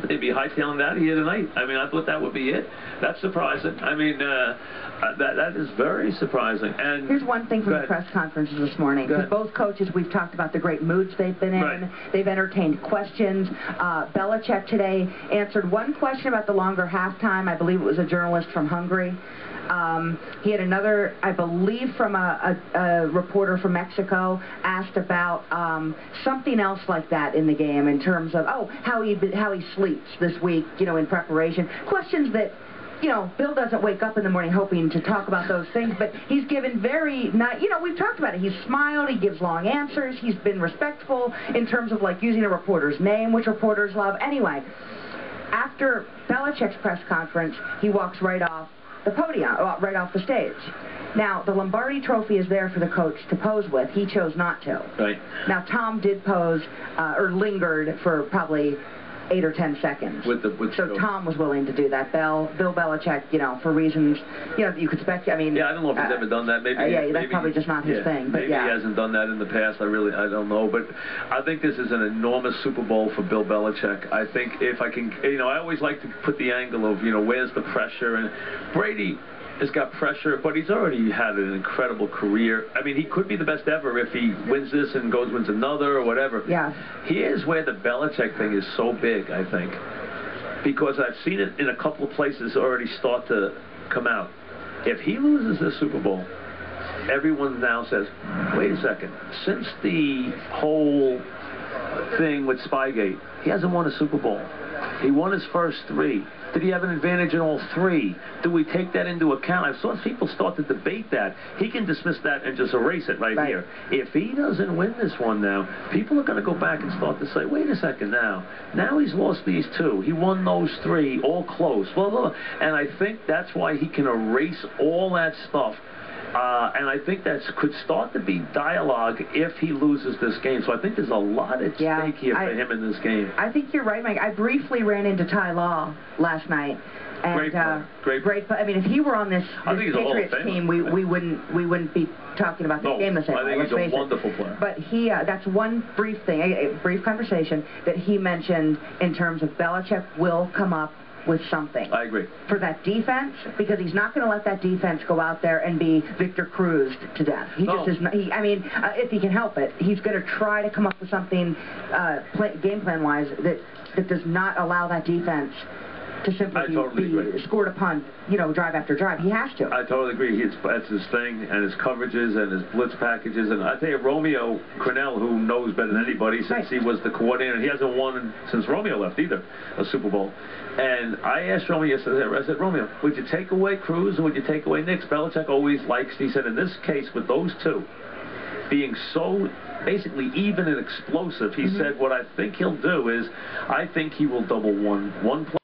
they'd be hightailing that here tonight. I mean, I thought that would be it. That's surprising. I mean, that is very surprising. And here's one thing from the press conferences this morning. Because both coaches, we've talked about the great moods they've been in. Right. They've entertained questions. Belichick today answered one question about the longer halftime. I believe it was a journalist from Hungary. He had another, I believe, from a reporter from Mexico, asked about something else like that in the game in terms of, how he sleeps this week, in preparation. Questions that, Bill doesn't wake up in the morning hoping to talk about those things, but he's given very, we've talked about it. He's smiled, he gives long answers, he's been respectful in terms of, like, using a reporter's name, which reporters love. Anyway, after Belichick's press conference, he walks right off the podium, right off the stage. Now, the Lombardi Trophy is there for the coach to pose with. He chose not to. Right. Now, Tom did pose, or lingered for probably 8 or 10 seconds. So Tom was willing to do that. Bill Belichick, for reasons, you could expect. I mean, yeah, I don't know if he's ever done that. Maybe. That's probably just not his thing. But maybe he hasn't done that in the past. I don't know. But I think this is an enormous Super Bowl for Bill Belichick. I think if I can, I always like to put the angle of, where's the pressure, and Brady has got pressure, but he's already had an incredible career. I mean, he could be the best ever if he wins this and wins another or whatever. Yeah. Here's where the Belichick thing is so big, I think, because I've seen it in a couple of places already start to come out. If he loses the Super Bowl, everyone now says, wait a second, since the whole thing with Spygate, he hasn't won a Super Bowl. He won his first 3. Did he have an advantage in all 3? Do we take that into account? I saw people start to debate that. He can dismiss that and just erase it right here. If he doesn't win this one now, people are going to go back and start to say, wait a second now. Now he's lost these 2. He won those 3, all close. Blah, blah, blah. And I think that's why he can erase all that stuff. And I think that could start to be dialogue if he loses this game. So I think there's a lot at stake here for him in this game. I think you're right, Mike. I briefly ran into Ty Law last night. And, great. I mean, if he were on this Patriots team, we wouldn't be talking about this game the same way. I think he's a wonderful player. But that's one brief thing, a brief conversation that he mentioned in terms of Belichick will come up with something. I agree. For that defense, because he's not going to let that defense go out there and be Victor Cruz'd to death. He just is not, if he can help it, he's going to try to come up with something game plan-wise that does not allow that defense to simply be scored upon, drive after drive. He has to. I totally agree. That's his thing, and his coverages and his blitz packages. And I tell you, Romeo Crennel, who knows better than anybody since he was the coordinator, he hasn't won since Romeo left either, a Super Bowl. And I asked Romeo yesterday, I said, Romeo, would you take away Cruz and would you take away Nix? Belichick always likes, he said, in this case, with those 2 being so basically even and explosive, he said, what I think he'll do is, I think he will double one play.